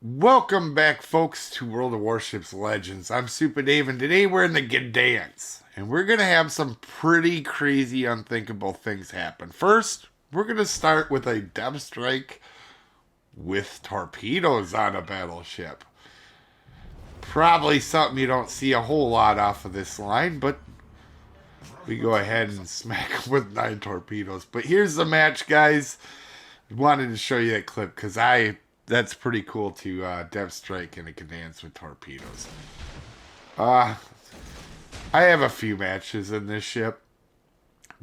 Welcome back, folks, to World of Warships Legends. I'm Soopa-Dave, and today we're in the Gdansk, and we're going to have some pretty crazy, unthinkable things happen. First, we're going to start with a depth strike with torpedoes on a battleship. Probably something you don't see a whole lot off of this line, but we go ahead and smack them with 9 torpedoes. But here's the match, guys. Wanted to show you that clip because that's pretty cool to depth strike in a Gdansk with torpedoes. I have a few matches in this ship.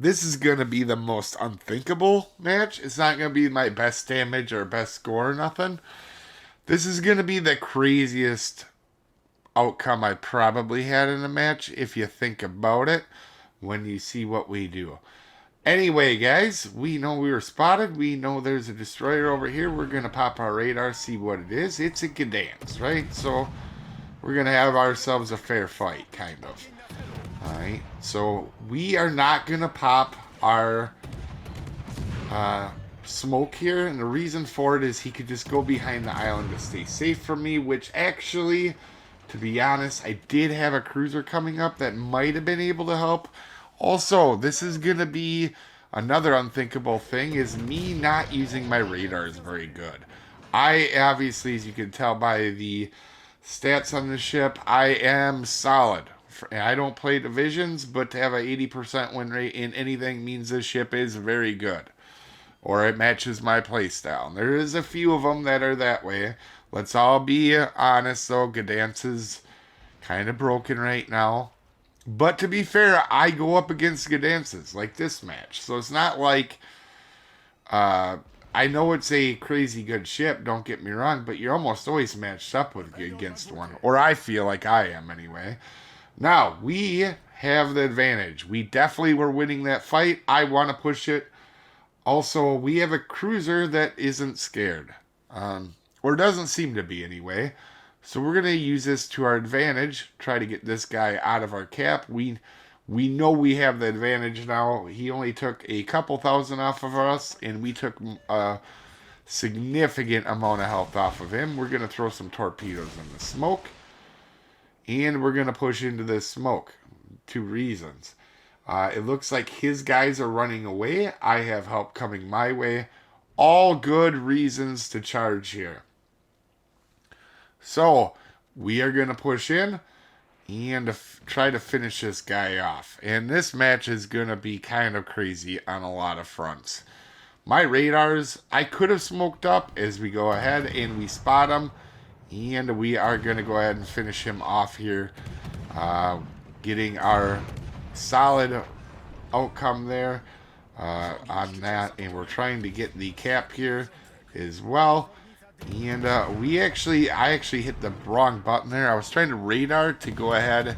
This is going to be the most unthinkable match. It's not going to be my best damage or best score or nothing. This is going to be the craziest outcome I probably had in a match if you think about it when you see what we do. Anyway, guys, we know we were spotted. We know there's a destroyer over here. We're going to pop our radar, see what it is. It's a Gdansk, right? So we're going to have ourselves a fair fight, kind of. Alright, so we are not going to pop our smoke here. And the reason for it is he could just go behind the island to stay safe from me, which actually, to be honest, I did have a cruiser coming up that might have been able to help. Also, this is going to be another unthinkable thing, is me not using my radars very good. I obviously, as you can tell by the stats on the ship, I am solid. I don't play divisions, but to have an 80% win rate in anything means this ship is very good. Or it matches my playstyle. There is a few of them that are that way. Let's all be honest, though. Gdansk is kind of broken right now. But to be fair, I go up against Gdansk's like this match. So it's not like... I know it's a crazy good ship, don't get me wrong, but you're almost always matched up with against one. Or I feel like I am, anyway. Now, we have the advantage. We definitely were winning that fight. I want to push it. Also, we have a cruiser that isn't scared. Or doesn't seem to be, anyway. So we're going to use this to our advantage. Try to get this guy out of our cap. We know we have the advantage now. He only took a couple thousand off of us, and we took a significant amount of health off of him. We're going to throw some torpedoes in the smoke. And we're going to push into this smoke. 2 reasons. It looks like his guys are running away. I have help coming my way. All good reasons to charge here. So, we are going to push in and try to finish this guy off. And this match is going to be kind of crazy on a lot of fronts. My radars, I could have smoked up as we go ahead and we spot him. And we are going to go ahead and finish him off here. Getting our solid outcome there on that. And we're trying to get the cap here as well. And I actually hit the wrong button there. I was trying to radar to go ahead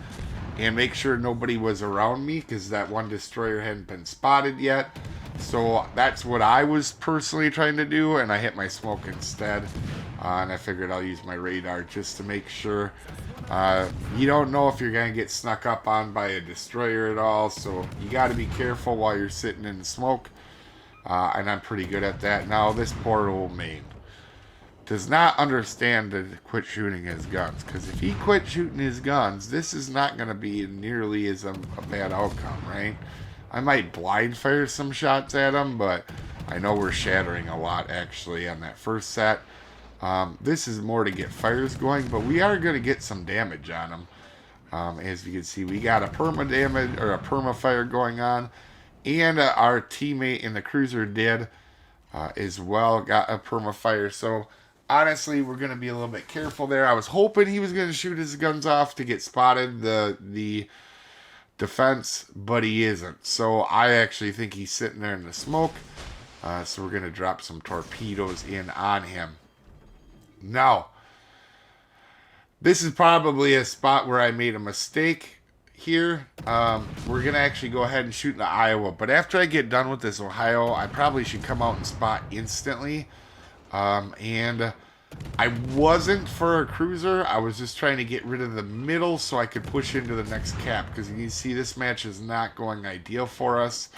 and make sure nobody was around me, because that one destroyer hadn't been spotted yet. So that's what I was personally trying to do, and I hit my smoke instead. And I figured I'll use my radar just to make sure. You don't know if you're going to get snuck up on by a destroyer at all, so you got to be careful while you're sitting in the smoke. And I'm pretty good at that. Now, this poor old main does not understand to quit shooting his guns, because if he quit shooting his guns, this is not going to be nearly as a bad outcome, right? I might blind fire some shots at him, but I know we're shattering a lot actually on that first set. This is more to get fires going, but we are going to get some damage on him. As you can see, we got a perma damage or a perma fire going on, and our teammate in the cruiser did as well, got a perma fire. So honestly, we're going to be a little bit careful there. I was hoping he was going to shoot his guns off to get spotted, the defense, but he isn't. So I actually think he's sitting there in the smoke. So we're going to drop some torpedoes in on him. Now, this is probably a spot where I made a mistake here. We're going to actually go ahead and shoot into Iowa. But after I get done with this Ohio, I probably should come out and spot instantly. And I wasn't for a cruiser. I was just trying to get rid of the middle so I could push into the next cap. Because you can see this match is not going ideal for us.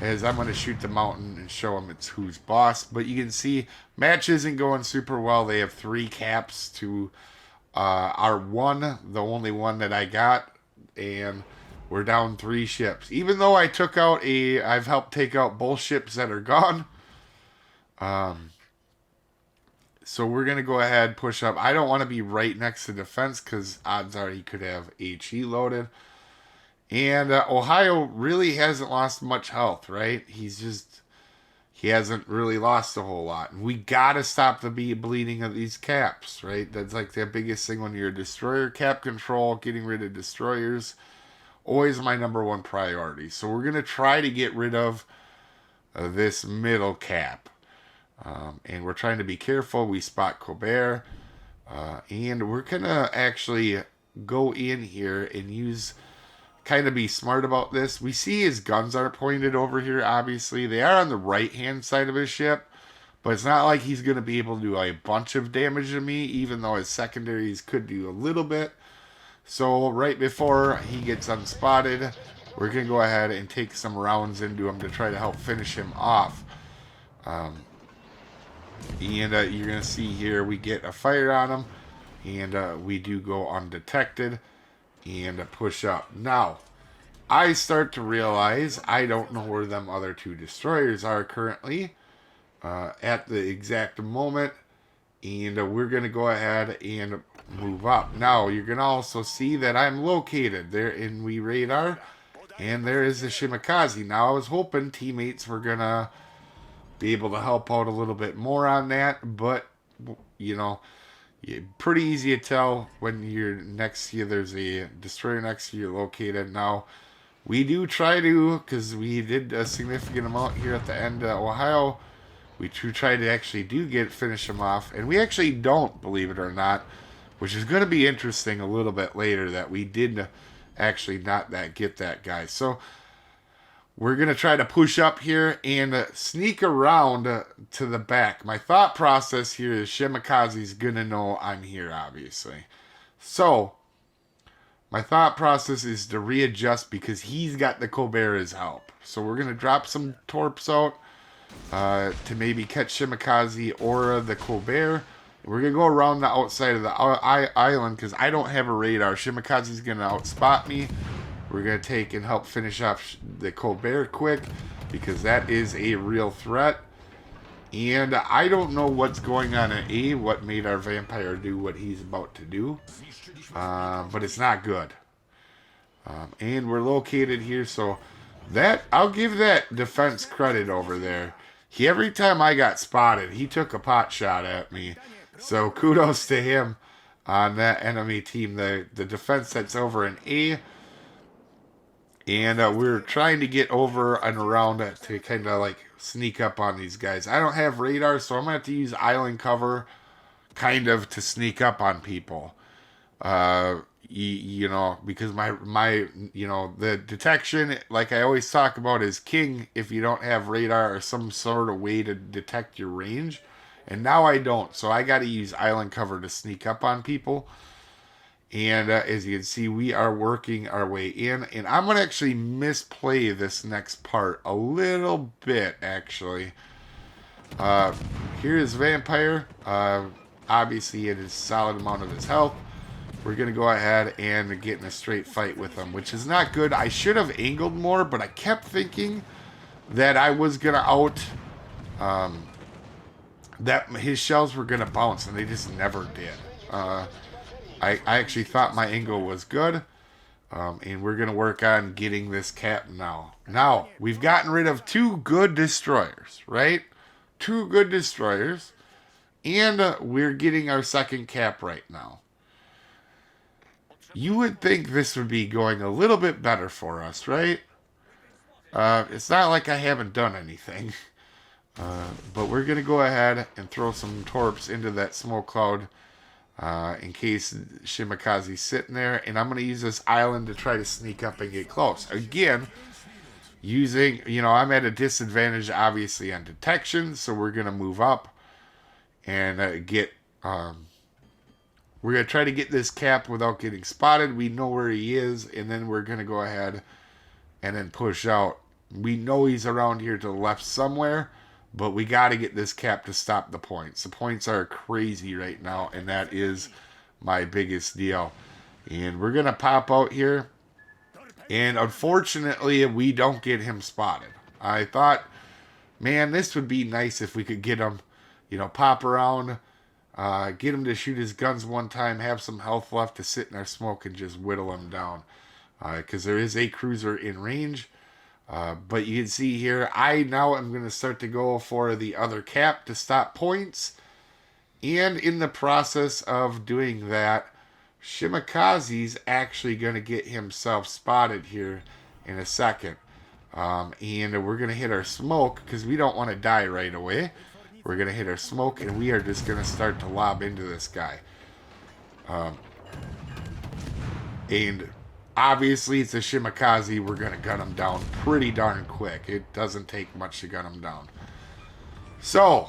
as I'm going to shoot the mountain and show them it's who's boss. But you can see match isn't going super well. They have 3 caps to our 1, the only one that I got, and we're down 3 ships. Even though I've helped take out both ships that are gone. So we're going to go ahead, push up. I don't want to be right next to defense because odds are he could have HE loaded. And Ohio really hasn't lost much health, right? He hasn't really lost a whole lot. And we got to stop the bleeding of these caps, right? That's like the biggest thing when you're a destroyer. Cap control, getting rid of destroyers, always my number 1 priority. So we're going to try to get rid of this middle cap. And we're trying to be careful. We spot Colbert. And we're going to actually go in here and kind of be smart about this. We see his guns are pointed over here, obviously. They are on the right-hand side of his ship. But it's not like he's going to be able to do a bunch of damage to me, even though his secondaries could do a little bit. So right before he gets unspotted, we're going to go ahead and take some rounds into him to try to help finish him off. And you're going to see here we get a fire on him. And we do go undetected and push up. Now, I start to realize I don't know where them other 2 destroyers are currently at the exact moment. And we're going to go ahead and move up. Now, you're going to also see that I'm located there in We Radar. And there is the Shimakaze. Now, I was hoping teammates were going to be able to help out a little bit more on that. But, you know, pretty easy to tell when you're next to you. There's a destroyer next to you located. Now, we do try to, because we did a significant amount here at the end of Ohio, we try to actually finish him off. And we actually don't, believe it or not, which is going to be interesting a little bit later, that we did actually not get that guy. So we're going to try to push up here and sneak around to the back. My thought process here is Shimakaze's going to know I'm here, obviously. So my thought process is to readjust because he's got the Colbert's help. So we're going to drop some torps out to maybe catch Shimakaze or the Colbert. We're going to go around the outside of the island because I don't have a radar. Shimakaze's going to outspot me. We're going to take and help finish off the Colbert quick because that is a real threat. And I don't know what's going on at A, what made our vampire do what he's about to do. But it's not good. And we're located here, so I'll give that defense credit over there. Every time I got spotted, he took a pot shot at me. So kudos to him on that enemy team. The defense that's over in A. And we're trying to get over and around to kind of like sneak up on these guys. I don't have radar, so I'm going to have to use island cover kind of to sneak up on people. You know, because my you know, the detection, like I always talk about, is king if you don't have radar or some sort of way to detect your range. And now I don't, so I got to use island cover to sneak up on people. And as you can see, we are working our way in. And I'm going to actually misplay this next part a little bit, actually. Here is Vampire. Obviously, it is a solid amount of his health. We're going to go ahead and get in a straight fight with him, which is not good. I should have angled more, but I kept thinking that I was going to that his shells were going to bounce, and they just never did. I actually thought my angle was good, and we're going to work on getting this cap now. Now, we've gotten rid of 2 good destroyers, right? 2 good destroyers, and we're getting our second cap right now. You would think this would be going a little bit better for us, right? It's not like I haven't done anything. But we're going to go ahead and throw some torps into that smoke cloud in case Shimakaze's sitting there. And I'm going to use this island to try to sneak up and get close. Again, using, you know, I'm at a disadvantage, obviously, on detection. So we're going to move up and get... we're going to try to get this cap without getting spotted. We know where he is. And then we're going to go ahead and then push out. We know he's around here to the left somewhere, but we got to get this cap to stop the points. The points are crazy right now, and that is my biggest deal. And we're going to pop out here. And unfortunately, we don't get him spotted. I thought, man, this would be nice if we could get him, you know, pop around, get him to shoot his guns one time, have some health left to sit in our smoke and just whittle him down. Because there is a cruiser in range. But you can see here, I now am going to start to go for the other cap to stop points. And in the process of doing that, Shimikaze's actually going to get himself spotted here in a second. And we're going to hit our smoke because we don't want to die right away. We're going to hit our smoke and we are just going to start to lob into this guy. And obviously it's a Shimikaze. We're going to gun him down pretty darn quick. It doesn't take much to gun him down. So,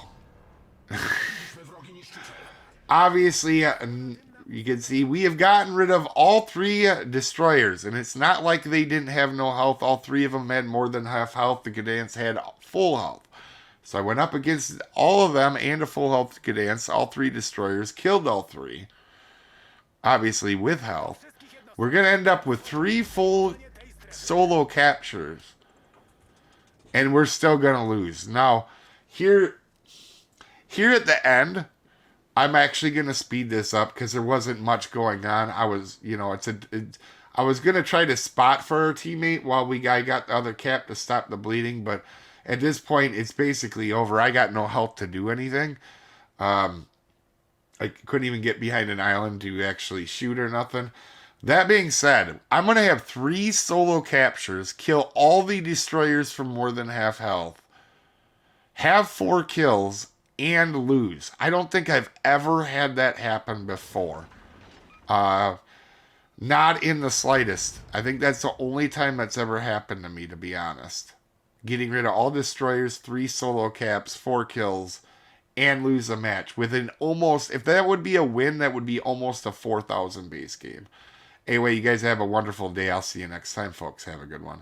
obviously, you can see we have gotten rid of all 3 destroyers, and it's not like they didn't have no health. All 3 of them had more than half health. The Gdansk had full health. So I went up against all of them and a full health Gdansk. All 3 destroyers, killed all 3. Obviously with health. We're going to end up with 3 full solo captures. And we're still going to lose. Now, here at the end, I'm actually going to speed this up because there wasn't much going on. I was, you know, I was going to try to spot for our teammate while I got the other cap to stop the bleeding, but at this point, it's basically over. I got no health to do anything. I couldn't even get behind an island to actually shoot or nothing. That being said, I'm going to have 3 solo captures, kill all the destroyers from more than half health, have 4 kills, and lose. I don't think I've ever had that happen before. Not in the slightest. I think that's the only time that's ever happened to me, to be honest. Getting rid of all destroyers, 3 solo caps, 4 kills, and lose a match. Within almost, if that would be a win, that would be almost a 4,000 base game. Anyway, you guys have a wonderful day. I'll see you next time, folks. Have a good one.